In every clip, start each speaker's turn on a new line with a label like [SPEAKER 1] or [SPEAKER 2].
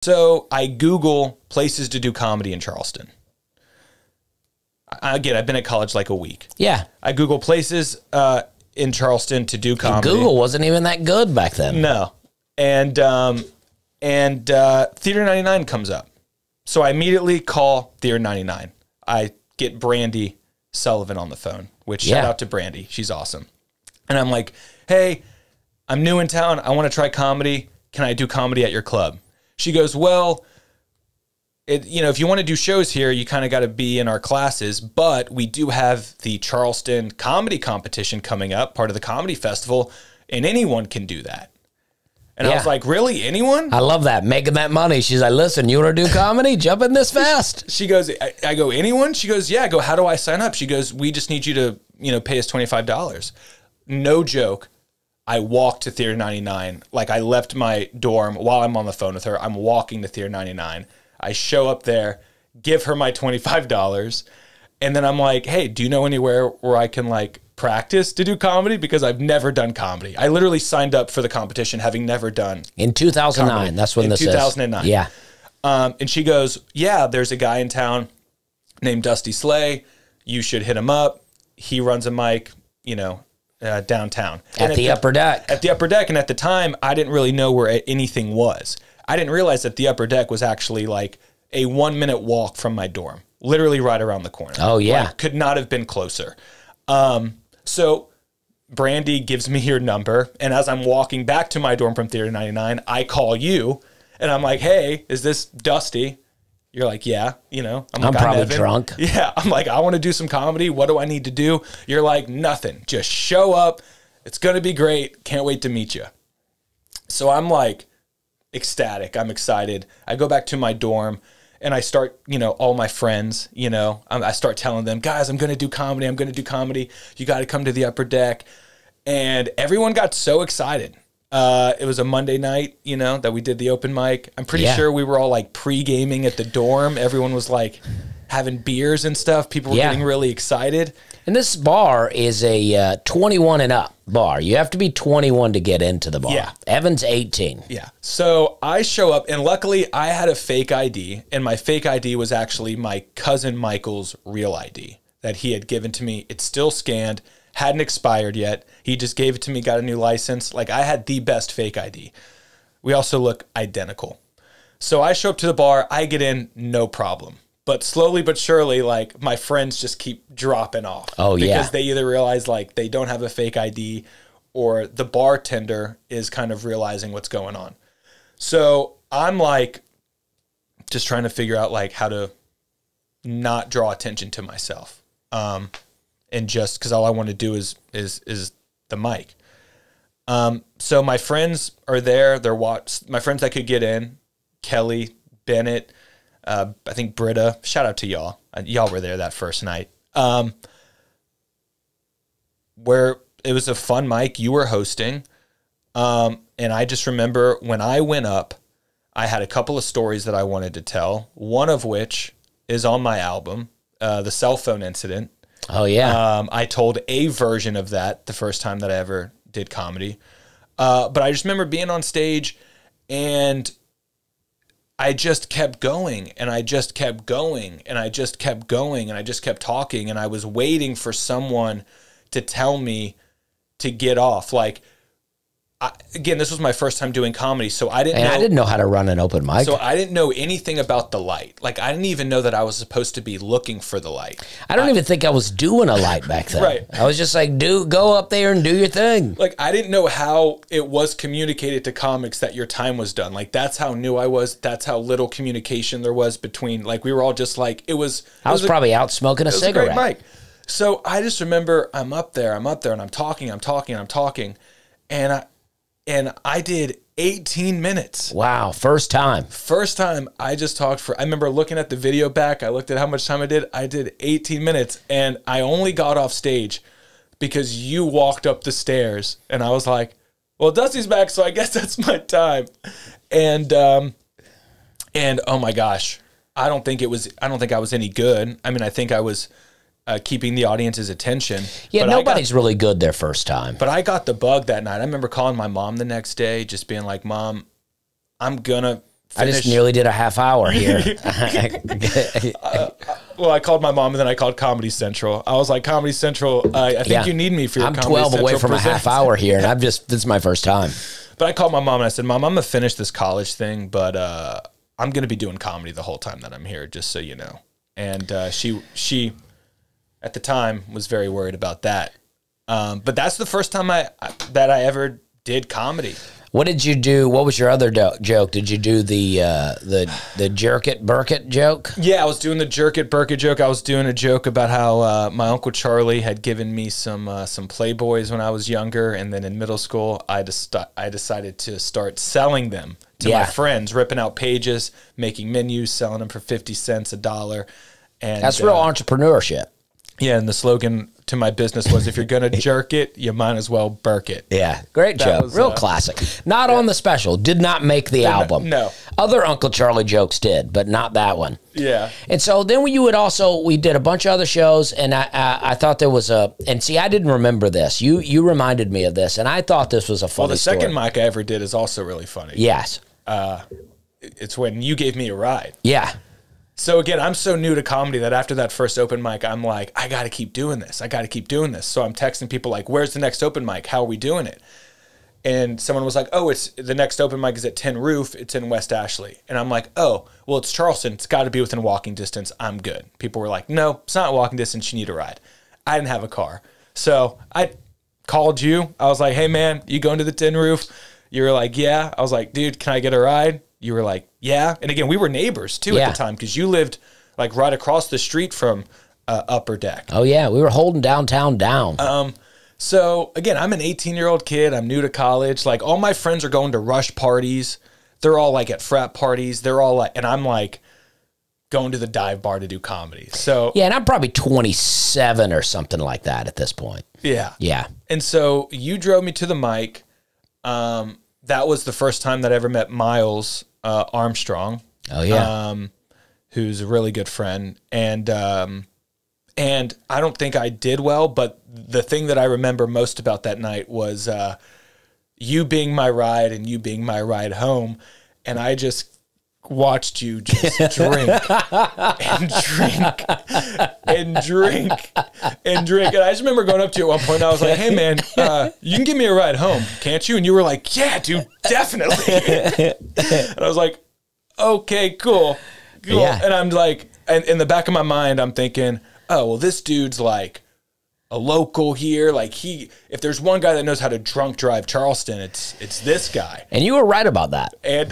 [SPEAKER 1] So I Google places to do comedy in Charleston. Again, I've been at college like a week.
[SPEAKER 2] Yeah.
[SPEAKER 1] I Google places in Charleston to do comedy.
[SPEAKER 2] Google wasn't even that good back then.
[SPEAKER 1] No. And Theater 99 comes up. So I immediately call Theater 99. I get Brandy Sullivan on the phone, which shout out to Brandy. She's awesome. And I'm like, hey, I'm new in town. I want to try comedy. Can I do comedy at your club? She goes, well, if you want to do shows here, you kind of got to be in our classes, but we do have the Charleston comedy competition coming up, part of the comedy festival, and anyone can do that. And I was like, really? Anyone? I
[SPEAKER 2] love that. Making that money. She's like, listen, you want to do comedy? Jump in this fast.
[SPEAKER 1] She goes, I go, anyone? She goes, yeah. I go, how do I sign up? She goes, we just need you to, pay us $25. No joke. I walked to Theater 99. Like, I left my dorm while I'm on the phone with her. I'm walking to Theater 99. I show up there, give her my $25, and then I'm like, hey, do you know anywhere where I can like practice to do comedy? Because I've never done comedy. I literally signed up for the competition having never done
[SPEAKER 2] in 2009. Comedy. That's when this is.
[SPEAKER 1] 2009.
[SPEAKER 2] Yeah.
[SPEAKER 1] And she goes, yeah, there's a guy in town named Dusty Slay. You should hit him up. He runs a mic, downtown.
[SPEAKER 2] At the Upper Deck.
[SPEAKER 1] At the Upper Deck. And at the time, I didn't really know where anything was. I didn't realize that the Upper Deck was actually like a 1-minute walk from my dorm, literally right around the corner.
[SPEAKER 2] Oh, yeah.
[SPEAKER 1] Like, could not have been closer. So Brandy gives me your number, and as I'm walking back to my dorm from Theater 99, I call you, and I'm like, hey, is this Dusty? You're like, yeah, I'm
[SPEAKER 2] probably drunk.
[SPEAKER 1] Yeah, I'm like, I want to do some comedy. What do I need to do? You're like, nothing. Just show up. It's going to be great. Can't wait to meet you. So I'm like ecstatic. I'm excited. I go back to my dorm, and I start, all my friends, I start telling them, guys, I'm going to do comedy. I'm going to do comedy. You got to come to the Upper Deck. And everyone got so excited. It was a Monday night, that we did the open mic. I'm pretty sure we were all like pre-gaming at the dorm. Everyone was like having beers and stuff. People were getting really excited.
[SPEAKER 2] And this bar is a 21 and up bar. You have to be 21 to get into the bar. Yeah. Evan's 18.
[SPEAKER 1] Yeah. So I show up, and luckily I had a fake ID, and my fake ID was actually my cousin Michael's real ID that he had given to me. It's still scanned, hadn't expired yet. He just gave it to me, got a new license. Like, I had the best fake ID. We also look identical. So I show up to the bar, I get in, no problem. But slowly but surely, like, my friends just keep dropping off.
[SPEAKER 2] Oh, yeah.
[SPEAKER 1] Because they either realize, like, they don't have a fake ID, or the bartender is kind of realizing what's going on. So I'm, like, just trying to figure out, like, how to not draw attention to myself. And just because all I want to do is the mic. So my friends are there. My friends that could get in, Kelly, Bennett, I think Britta. Shout out to y'all. Y'all were there that first night. Where it was a fun mic. You were hosting. And I just remember when I went up, I had a couple of stories that I wanted to tell. One of which is on my album, the cell phone incident.
[SPEAKER 2] Oh, yeah.
[SPEAKER 1] I told a version of that the first time that I ever did comedy. But I just remember being on stage, and I just kept going, and I just kept going, and I just kept going, and I just kept talking, and I was waiting for someone to tell me to get off. Like, again, this was my first time doing comedy, so I didn't
[SPEAKER 2] know how to run an open mic.
[SPEAKER 1] So I didn't know anything about the light. Like, I didn't even know that I was supposed to be looking for the light.
[SPEAKER 2] I don't even think I was doing a light back then.
[SPEAKER 1] Right.
[SPEAKER 2] I was just like, go up there and do your thing.
[SPEAKER 1] Like, I didn't know how it was communicated to comics that your time was done. Like, that's how new I was. That's how little communication there was between, like, we were all just like, I
[SPEAKER 2] was probably out smoking a cigarette.
[SPEAKER 1] It was a great mic. So I just remember I'm up there, and I'm talking. And I did 18 minutes.
[SPEAKER 2] Wow, first time.
[SPEAKER 1] First time I just talked I remember looking at the video back, I looked at how much time I did 18 minutes, and I only got off stage because you walked up the stairs, and I was like, well, Dusty's back, so I guess that's my time. And oh my gosh, I don't think I was any good. I mean, I think I was keeping the audience's attention.
[SPEAKER 2] Yeah, nobody's really good their first time.
[SPEAKER 1] But I got the bug that night. I remember calling my mom the next day, just being like, Mom, I'm going to
[SPEAKER 2] I just nearly did a half hour here.
[SPEAKER 1] Well, I called my mom, and then I called Comedy Central. I was like, Comedy Central, I think you need me for your
[SPEAKER 2] I'm
[SPEAKER 1] Comedy
[SPEAKER 2] 12
[SPEAKER 1] Central
[SPEAKER 2] away from a half hour here, and this is my first time.
[SPEAKER 1] But I called my mom, and I said, Mom, I'm going to finish this college thing, but I'm going to be doing comedy the whole time that I'm here, just so you know. And she, at the time, was very worried about that. But that's the first time that I ever did comedy.
[SPEAKER 2] What did you do? What was your other joke? Did you do the jerk it Berke joke?
[SPEAKER 1] Yeah, I was doing the jerk it Berke joke. I was doing a joke about how my Uncle Charlie had given me some Playboys when I was younger, and then in middle school, I decided to start selling them to my friends, ripping out pages, making menus, selling them for 50 cents, $1. And
[SPEAKER 2] that's real entrepreneurship.
[SPEAKER 1] Yeah, and the slogan to my business was, if you're going to jerk it, you might as well Berke it.
[SPEAKER 2] Yeah, great joke. Real classic. Not on the special. Did not make the album.
[SPEAKER 1] No.
[SPEAKER 2] Other Uncle Charlie jokes did, but not that one.
[SPEAKER 1] Yeah.
[SPEAKER 2] And so then we did a bunch of other shows, and I thought there was and see, I didn't remember this. You reminded me of this, and I thought this was a funny story.
[SPEAKER 1] Well, the second mic I ever did is also really funny.
[SPEAKER 2] Yes.
[SPEAKER 1] It's when you gave me a ride.
[SPEAKER 2] Yeah.
[SPEAKER 1] So again, I'm so new to comedy that after that first open mic, I'm like, I got to keep doing this. I got to keep doing this. So I'm texting people like, where's the next open mic? How are we doing it? And someone was like, oh, it's the next open mic is at Tin Roof. It's in West Ashley. And I'm like, oh, well, it's Charleston. It's got to be within walking distance. I'm good. People were like, no, it's not walking distance. You need a ride. I didn't have a car. So I called you. I was like, hey, man, you going to the Tin Roof? You were like, yeah. I was like, dude, can I get a ride? You were like, yeah. And again, we were neighbors too at the time, because you lived like right across the street from Upper Deck.
[SPEAKER 2] Oh yeah, we were holding downtown down.
[SPEAKER 1] So again, I'm an 18-year-old kid. I'm new to college. Like, all my friends are going to rush parties. They're all like at frat parties. They're all like, and I'm like going to the dive bar to do comedy. So
[SPEAKER 2] yeah, and I'm probably 27 or something like that at this point.
[SPEAKER 1] Yeah.
[SPEAKER 2] Yeah.
[SPEAKER 1] And so you drove me to the mic. That was the first time that I ever met Miles Armstrong.
[SPEAKER 2] Oh yeah.
[SPEAKER 1] Who's a really good friend. And I don't think I did well, but the thing that I remember most about that night was you being my ride and you being my ride home. And I just watched you just drink and drink and drink and drink. And I just remember going up to you at one point, and I was like, hey, man, you can give me a ride home, can't you? And you were like, yeah, dude, definitely. And I was like, okay, cool.
[SPEAKER 2] Yeah.
[SPEAKER 1] And I'm like, and in the back of my mind, I'm thinking, oh, well, this dude's like a local here. Like, if there's one guy that knows how to drunk drive Charleston, it's this guy.
[SPEAKER 2] And you were right about that.
[SPEAKER 1] And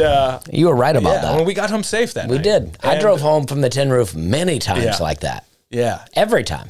[SPEAKER 2] you were right about that.
[SPEAKER 1] When we got home safe that night.
[SPEAKER 2] We did. I drove home from the Tin Roof many times like that.
[SPEAKER 1] Yeah.
[SPEAKER 2] Every time.